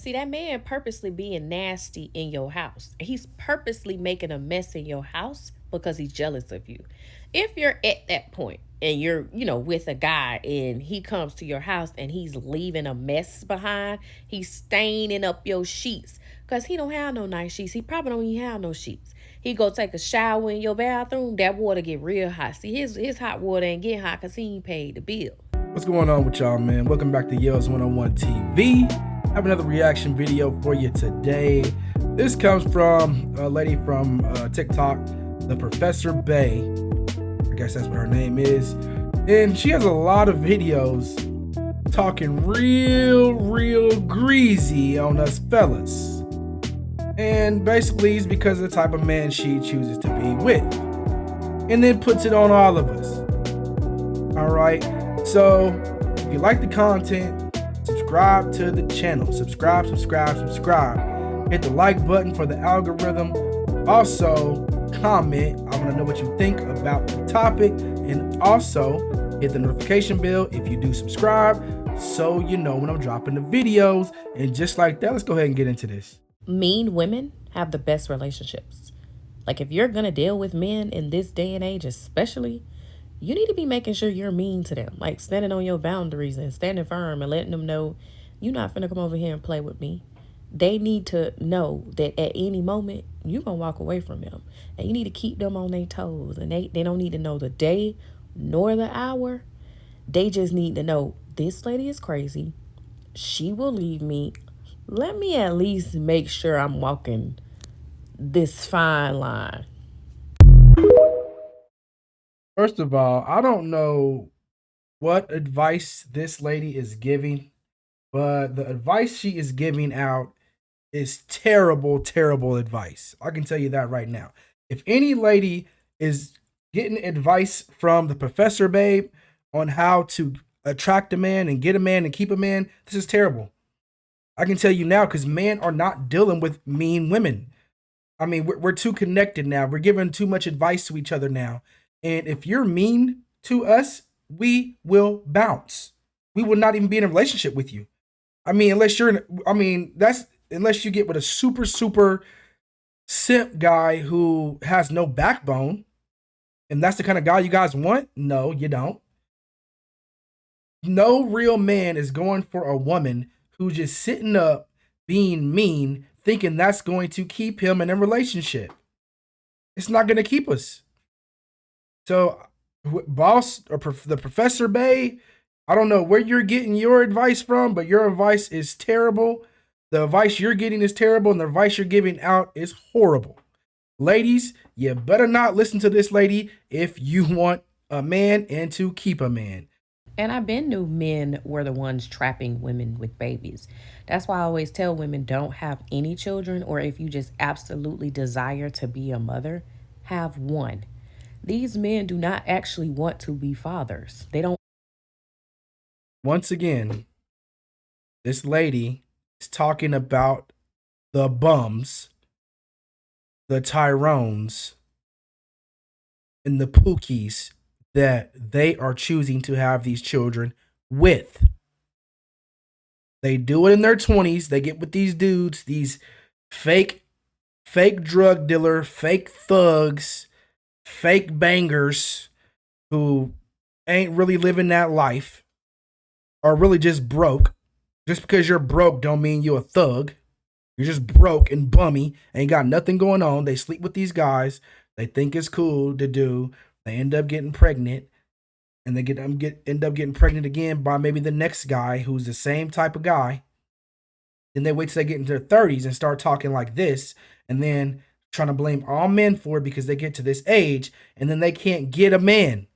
See, that man purposely being nasty in your house. He's purposely making a mess in your house because he's jealous of you. If you're at that point and you're, with a guy and he comes to your house and he's leaving a mess behind, he's staining up your sheets because he don't have no nice sheets. He probably don't even have no sheets. He go take a shower in your bathroom, that water get real hot. See, his hot water ain't getting hot because he ain't paid the bill. What's going on with y'all, man? Welcome back to Yale's 101 TV. I have another reaction video for you today. This comes from a lady from TikTok, the Professor Bay. I guess that's what her name is. And she has a lot of videos talking real greasy on us fellas. And basically it's because of the type of man she chooses to be with. And then puts it on all of us. All right. So if you like the content, subscribe to the channel. Subscribe. Hit the like button for the algorithm. Also, comment. I want to know what you think about the topic. And also, hit the notification bell if you do subscribe so you know when I'm dropping the videos. And just like that, let's go ahead and get into this. Mean women have the best relationships. Like, if you're going to deal with men in this day and age, especially, you need to be making sure you're mean to them, like standing on your boundaries and standing firm and letting them know you're not finna come over here and play with me. They need to know that at any moment you're gonna walk away from them, and you need to keep them on their toes. And they don't need to know the day nor the hour. They just need to know this lady is crazy. She will leave me. Let me at least make sure I'm walking this fine line. First of all, I don't know what advice this lady is giving, but the advice she is giving out is terrible advice. I can tell you that right now. If any lady is getting advice from the Professor Babe on how to attract a man and get a man and keep a man, this is terrible. I can tell you now, because men are not dealing with mean women. I mean, we're too connected now. We're giving too much advice to each other now. And if you're mean to us, we will bounce. We will not even be in a relationship with you. I mean, unless you get with a super simp guy who has no backbone, and that's the kind of guy you guys want. No, you don't. No real man is going for a woman who's just sitting up being mean, thinking that's going to keep him in a relationship. It's not going to keep us. So, boss or the Professor Bay, I don't know where you're getting your advice from, but your advice is terrible. The advice you're getting is terrible, and the advice you're giving out is horrible. Ladies, you better not listen to this lady if you want a man and to keep a man. And I've been knew men were the ones trapping women with babies. That's why I always tell women, don't have any children, or if you just absolutely desire to be a mother, have one. These men do not actually want to be fathers. They don't. Once again, this lady is talking about the bums, the Tyrones, and the Pookies that they are choosing to have these children with. They do it in their 20s. They get with these dudes, these fake drug dealer, fake thugs, fake bangers who ain't really living that life, are really just broke. Just because you're broke don't mean you're a thug. You're just broke and bummy, ain't got nothing going on. They sleep with these guys. They think it's cool to do. They end up getting pregnant, and they end up getting pregnant again by maybe the next guy who's the same type of guy. Then they wait till they get into their 30s and start talking like this, and then trying to blame all men for it because they get to this age, and then they can't get a man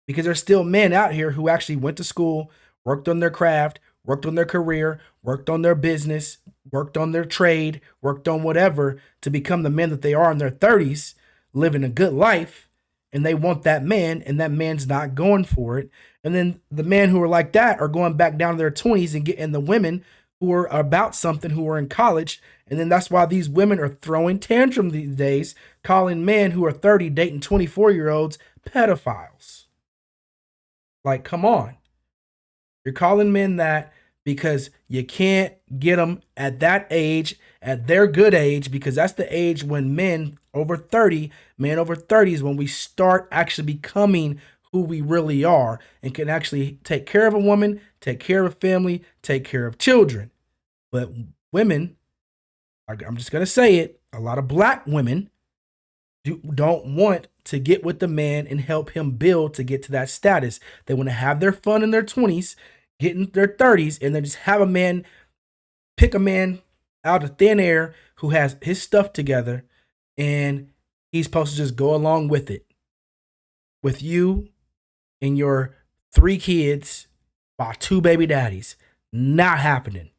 because there's still men out here who actually went to school, worked on their craft, worked on their career, worked on their business, worked on their trade, worked on whatever to become the men that they are in their 30s, living a good life, and they want that man, and that man's not going for it. And then the men who are like that are going back down to their 20s and getting the women who are about something, who are in college. And then that's why these women are throwing tantrum these days, calling men who are 30 dating 24-year-olds pedophiles. Like, come on. You're calling men that because you can't get them at that age, at their good age, because that's the age when men over 30 is when we start actually becoming who we really are and can actually take care of a woman, take care of a family, take care of children. But women, I'm just going to say it, a lot of black women don't want to get with the man and help him build to get to that status. They want to have their fun in their 20s, get in their 30s, and then just have a man, pick a man out of thin air who has his stuff together, and he's supposed to just go along with it. With you and your 3 kids by 2 baby daddies. Not happening.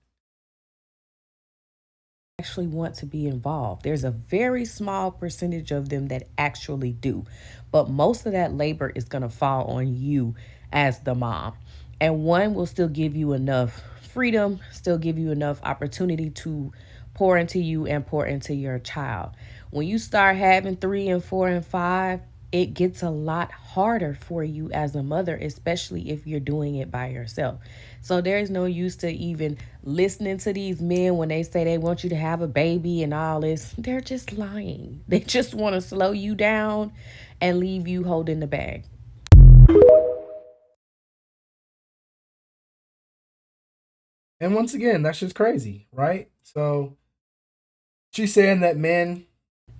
Actually want to be involved. There's a very small percentage of them that actually do. But most of that labor is going to fall on you as the mom. And one will still give you enough freedom, still give you enough opportunity to pour into you and pour into your child. When you start having 3 and 4 and 5, it gets a lot harder for you as a mother, especially if you're doing it by yourself. So there's no use to even listening to these men when they say they want you to have a baby and all this. They're just lying. They just want to slow you down and leave you holding the bag. And once again, that's just crazy, right? So she's saying that men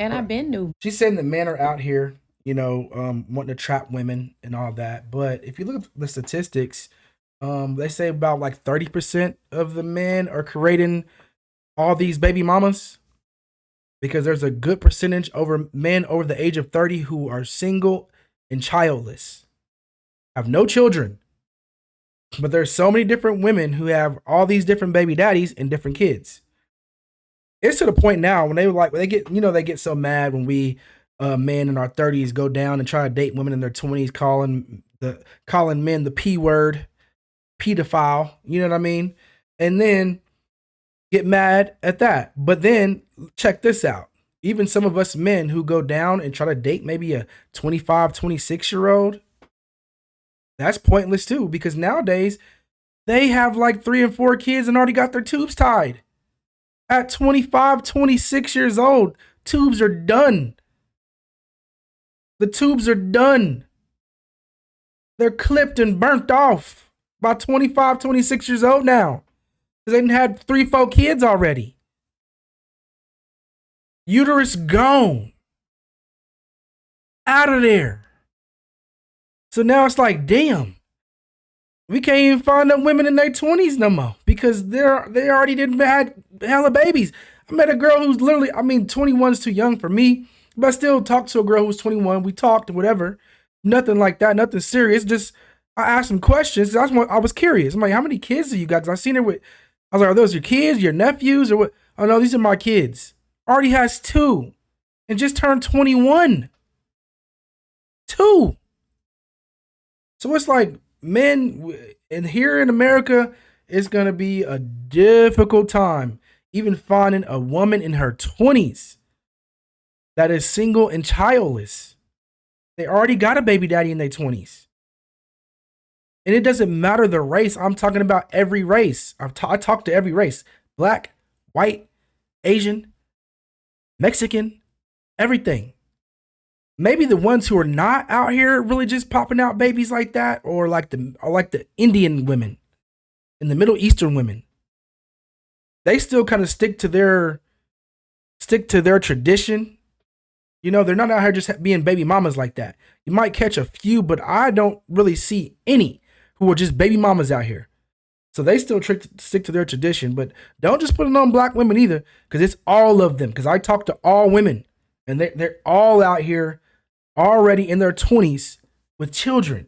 And I've been new. she's saying that men are out here, wanting to trap women and all that. But if you look at the statistics, they say about like 30% of the men are creating all these baby mamas because there's a good percentage over men over the age of 30 who are single and childless, have no children. But there's so many different women who have all these different baby daddies and different kids. It's to the point now when they get they get so mad when we men in our 30s go down and try to date women in their 20s, calling men the p word, pedophile. You know what I mean? And then get mad at that. But then check this out. Even some of us men who go down and try to date maybe a 25, 26-year old, that's pointless too, because nowadays they have like 3 and 4 kids and already got their tubes tied. At 25, 26 years old, tubes are done. The tubes are done. They're clipped and burnt off by 25, 26 years old now. Because they had 3, 4 kids already. Uterus gone. Out of there. So now it's like, damn. We can't even find them women in their 20s no more because they already didn't had hella babies. I met a girl who's literally, 21's too young for me, but I still talked to a girl who was 21. We talked, whatever. Nothing like that, nothing serious. Just I asked some questions. I was curious. I'm like, how many kids do you got? Because I seen her with, I was like, are those your kids, your nephews, or what? Oh no, these are my kids. Already has 2 and just turned 21. 2. So it's like, men, and here in America, it's going to be a difficult time even finding a woman in her 20s that is single and childless. They already got a baby daddy in their 20s. And it doesn't matter the race. I'm talking about every race. I talk to every race. Black, white, Asian, Mexican, everything. Maybe the ones who are not out here really just popping out babies like that, or like the Indian women and the Middle Eastern women. They still kind of stick to their tradition. They're not out here just being baby mamas like that. You might catch a few, but I don't really see any who are just baby mamas out here. So they still stick to their tradition, but don't just put it on black women either, because it's all of them. Because I talk to all women, and they're all out here already in their 20s with children.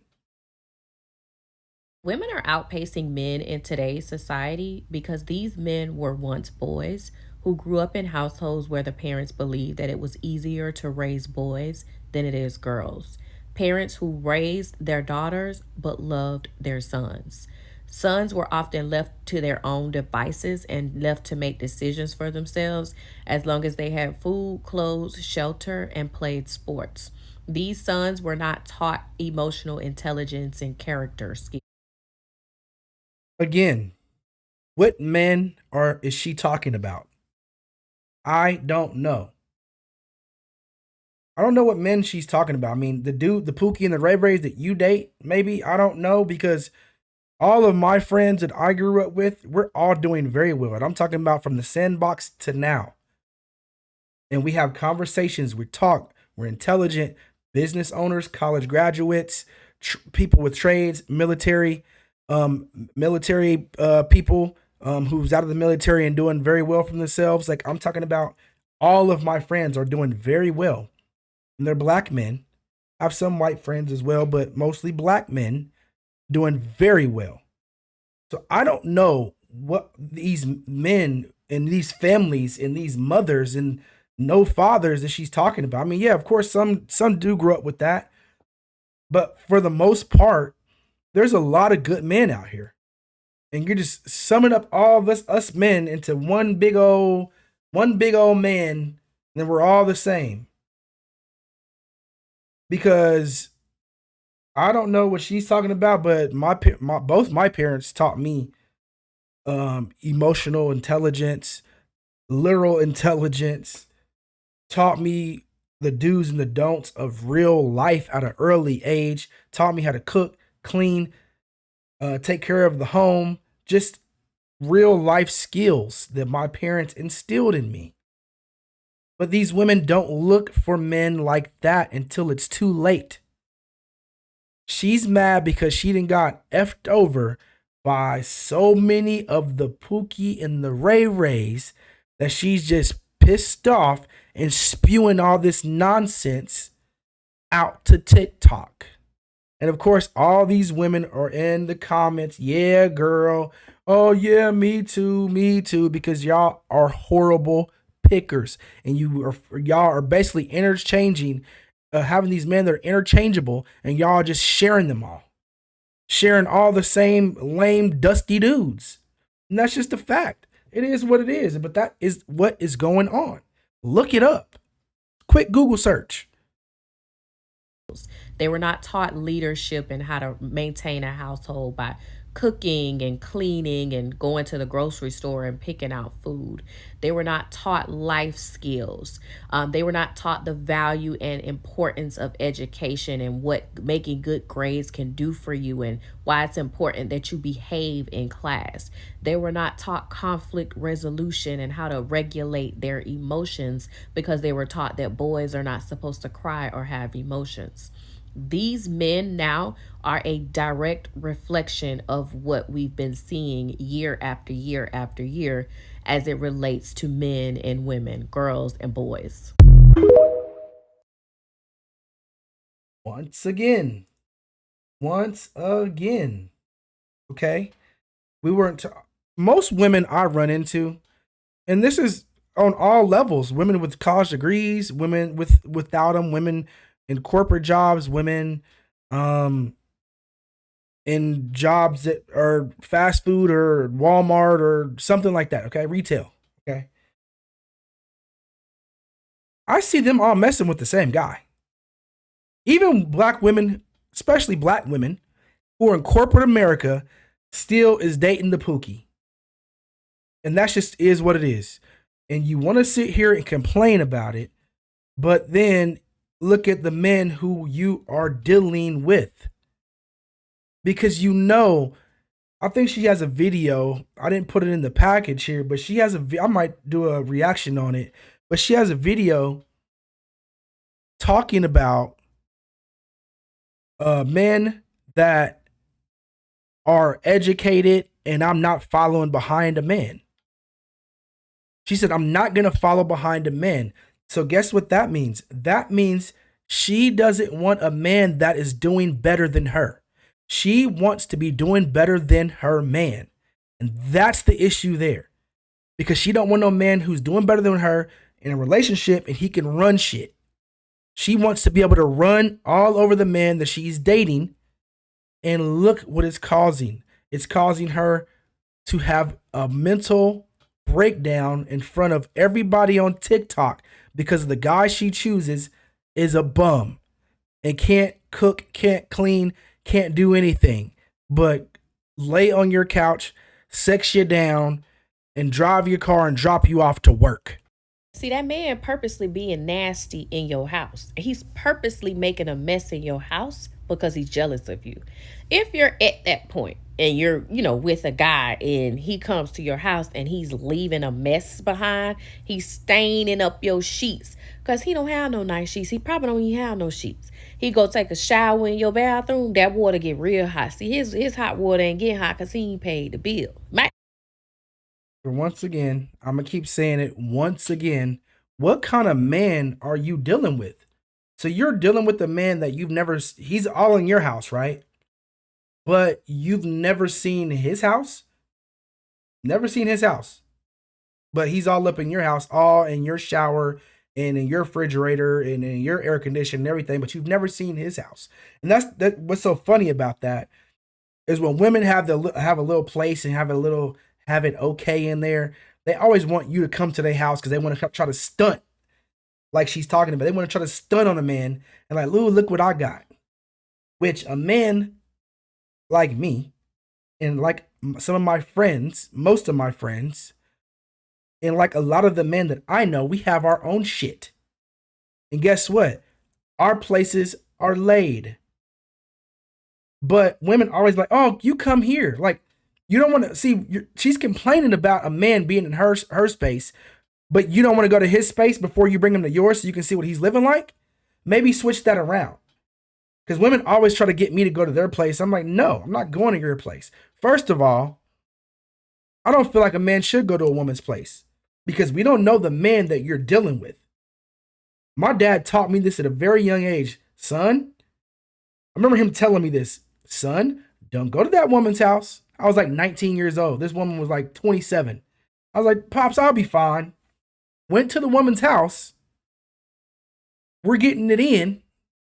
Women are outpacing men in today's society because these men were once boys who grew up in households where the parents believed that it was easier to raise boys than it is girls. Parents who raised their daughters but loved their sons. Sons were often left to their own devices and left to make decisions for themselves as long as they had food, clothes, shelter, and played sports. These sons were not taught emotional intelligence and character skills. Again, What men is she talking about? I don't know. I don't know what men she's talking about. I mean, the Pookie and the Ray Rays that you date, maybe, I don't know, because all of my friends that I grew up with, we're all doing very well. And I'm talking about from the sandbox to now. And we have conversations, we talk, we're intelligent business owners, college graduates, people with trades, military people who's out of the military and doing very well for themselves. Like, I'm talking about all of my friends are doing very well. And they're black men. I have some white friends as well, but mostly black men doing very well. So I don't know what these men and these families and these mothers and no fathers that she's talking about. I mean, yeah, of course, some do grow up with that, but for the most part, there's a lot of good men out here, and you're just summing up all of us men into one big old man, and then we're all the same. Because I don't know what she's talking about, but both my parents taught me emotional intelligence, literal intelligence, taught me the do's and the don'ts of real life at an early age, taught me how to cook, clean, take care of the home, just real life skills that my parents instilled in me. But these women don't look for men like that until it's too late. She's mad because she done got effed over by so many of the Pookie and the Ray Rays that she's just pissed off and spewing all this nonsense out to TikTok. And of course, all these women are in the comments. Yeah, girl. Oh, yeah, me too, because y'all are horrible pickers. And y'all are basically interchanging, having these men that are interchangeable, and y'all just sharing them all. Sharing all the same lame, dusty dudes. And that's just a fact. It is what it is. But that is what is going on. Look it up. Quick Google search. They were not taught leadership and how to maintain a household by cooking and cleaning and going to the grocery store and picking out food. They were not taught life skills. They were not taught the value and importance of education and what making good grades can do for you and why it's important that you behave in class. They were not taught conflict resolution and how to regulate their emotions because they were taught that boys are not supposed to cry or have emotions. These men now are a direct reflection of what we've been seeing year after year after year as it relates to men and women, girls and boys. Once again. Okay. We weren't, most women I run into, and this is on all levels, women with college degrees, women without them, women in corporate jobs, women in jobs that are fast food or Walmart or something like that, okay? Retail, okay? I see them all messing with the same guy. Even black women, especially black women who are in corporate America, still is dating the Pookie. And that just is what it is. And you want to sit here and complain about it, but then look at the men who you are dealing with. Because I think she has a video. I didn't put it in the package here, but she has I might do a reaction on it. But she has a video talking about men that are educated and I'm not following behind a man. She said, I'm not going to follow behind a man. So guess what that means? That means she doesn't want a man that is doing better than her. She wants to be doing better than her man. And that's the issue there. Because she don't want no man who's doing better than her in a relationship and he can run shit. She wants to be able to run all over the man that she's dating. And look what it's causing. It's causing her to have a mental breakdown in front of everybody on TikTok because the guy she chooses is a bum and can't cook, can't clean, can't do anything but lay on your couch, sex you down, and drive your car and drop you off to work. See, that man purposely being nasty in your house. He's purposely making a mess in your house because he's jealous of you. If you're at that point and you're, with a guy and he comes to your house and he's leaving a mess behind, he's staining up your sheets because he don't have no nice sheets. He probably don't even have no sheets. He go take a shower in your bathroom, that water get real hot. See, his hot water ain't getting hot because he ain't paid the bill. Once again, I'm gonna keep saying it once again. What kind of man are you dealing with? So you're dealing with a man that you've never, he's all in your house, right? But you've never seen his house? Never seen his house. But he's all up in your house, all in your shower and in your refrigerator and in your air conditioning and everything, but you've never seen his house. And that what's so funny about that is when women have a little place and have it okay in there, they always want you to come to their house because they want to try to stunt like she's talking about. They want to try to stunt on a man and like, Lou, look what I got. Which a man like me and like some of my friends, most of my friends, and like a lot of the men that I know, we have our own shit. And guess what? Our places are laid. But women always like, oh, you come here. Like, you don't want to see, she's complaining about a man being in her space, but you don't want to go to his space before you bring him to yours so you can see what he's living like. Maybe switch that around. Because women always try to get me to go to their place. I'm like, no, I'm not going to your place. First of all, I don't feel like a man should go to a woman's place because we don't know the man that you're dealing with. My dad taught me this at a very young age. Son, I remember him telling me this. Son, don't go to that woman's house. I was like 19 years old. This woman was like 27. I was like, Pops, I'll be fine. Went to the woman's house. We're getting it in.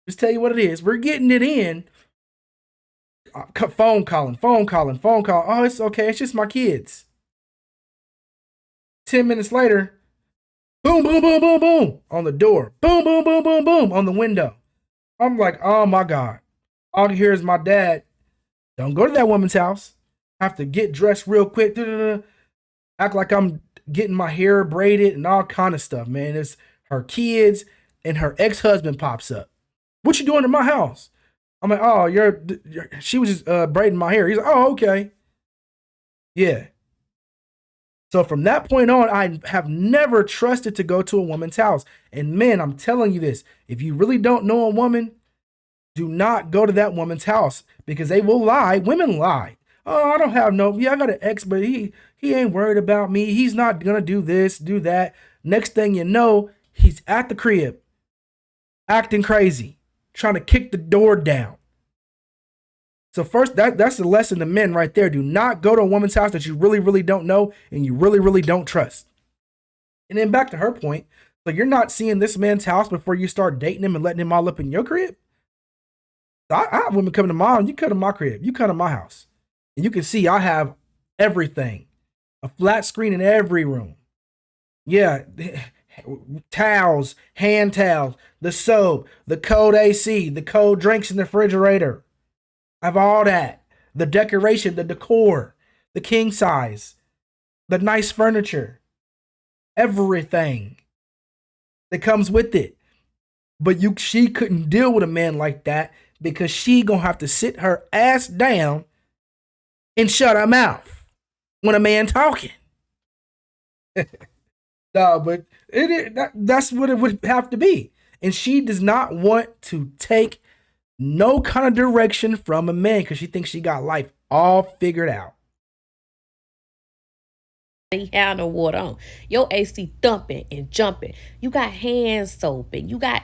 Just tell you what it is. We're getting it in. Phone calling. Oh, it's okay. It's just my kids. 10 minutes later, boom, boom, boom, boom, boom on the door. Boom, boom, boom, boom, boom on the window. I'm like, oh my God. All I hear is my dad. Don't go to that woman's house. I have to get dressed real quick. Act like I'm getting my hair braided and all kind of stuff, man. It's her kids and her ex-husband pops up. What you doing in my house? I'm like, oh, she was just braiding my hair. He's like, oh, okay. Yeah. So from that point on, I have never trusted to go to a woman's house. And man, I'm telling you this, if you really don't know a woman, do not go to that woman's house because they will lie. Women lie. Oh, I don't have I got an ex, but he ain't worried about me. He's not going to do this, do that. Next thing you know, he's at the crib, acting crazy, trying to kick the door down. So first, that's the lesson to men right there. Do not go to a woman's house that you really, really don't know and you really, really don't trust. And then back to her point, so you're not seeing this man's house before you start dating him and letting him all up in your crib? I have women coming to mine. You come to my crib. You come to my house. And you can see I have everything. A flat screen in every room. Yeah, towels, hand towels, the soap, the cold AC, the cold drinks in the refrigerator. I have all that. The decoration, the decor, the king size, the nice furniture, everything that comes with it. But she couldn't deal with a man like that because she gonna have to sit her ass down and shut her mouth when a man talking. No, but that's what it would have to be. And she does not want to take no kind of direction from a man because she thinks she got life all figured out. He had no water on. Your AC thumping and jumping. You got hand soap and you got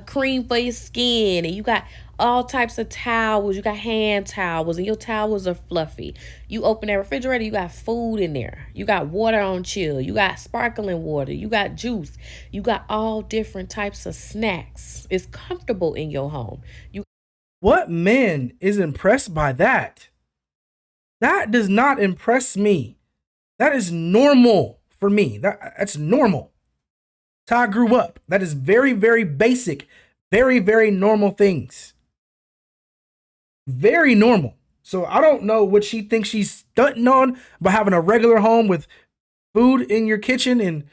cream for your skin and you got all types of towels. You got hand towels and your towels are fluffy. You open that refrigerator, you got food in there. You got water on chill. You got sparkling water. You got juice. You got all different types of snacks. It's comfortable in your home. What man is impressed by that? That does not impress me. That is normal for me. That's normal. That's how I grew up. That is very, very basic, very, very normal things. Very normal. So I don't know what she thinks she's stunting on by having a regular home with food in your kitchen and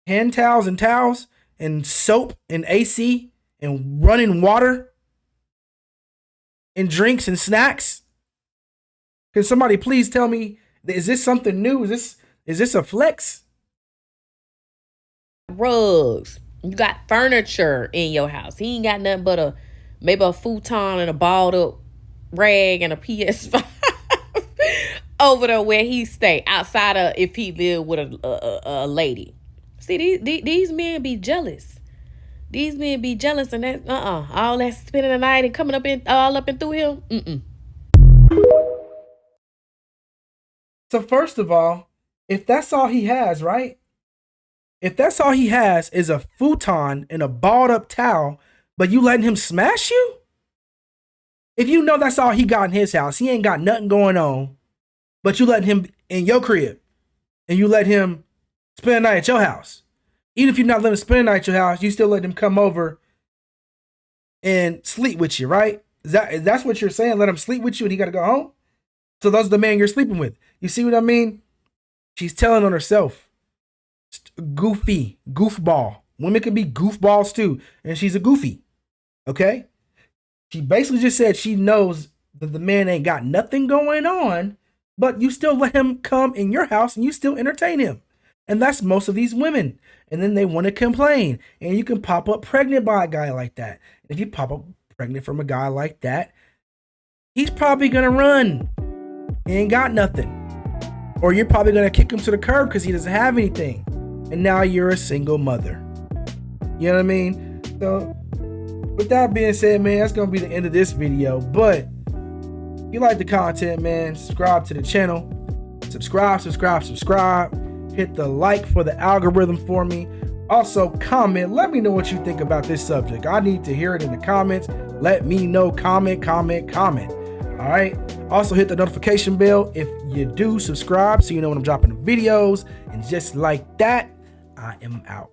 hand towels and soap and AC and running water and drinks and snacks. Can somebody please tell me, is this something new? Is this a flex? Rugs. You got furniture in your house. He ain't got nothing but maybe a futon and a balled up rag and a PS5 over there where he stay, outside of if he live with a lady. See, these men be jealous. These men be jealous, and that all that spending the night and coming up in all up and through him. So first of all, if that's all he has, right? If that's all he has is a futon and a balled up towel, but you letting him smash you? If you know that's all he got in his house, he ain't got nothing going on, but you letting him in your crib and you let him spend the night at your house. Even if you're not letting him spend the night at your house, you still let him come over and sleep with you, right? That's what you're saying? Let him sleep with you and he got to go home? So those the man you're sleeping with. You see what I mean? She's telling on herself. Goofy, goofball. Women can be goofballs too, and she's a goofy. Okay? She basically just said she knows that the man ain't got nothing going on, but you still let him come in your house and you still entertain him. And that's most of these women. And then they want to complain. And you can pop up pregnant by a guy like that. If you pop up pregnant from a guy like that, he's probably going to run. He ain't got nothing. Or you're probably going to kick him to the curb because he doesn't have anything. And now you're a single mother. You know what I mean? So, with that being said, man, that's going to be the end of this video. But if you like the content, man, subscribe to the channel. Subscribe. Hit the like for the algorithm for me. Also, comment. Let me know what you think about this subject. I need to hear it in the comments. Let me know. Comment. All right. Also, hit the notification bell if you do subscribe so you know when I'm dropping the videos. And just like that, I am out.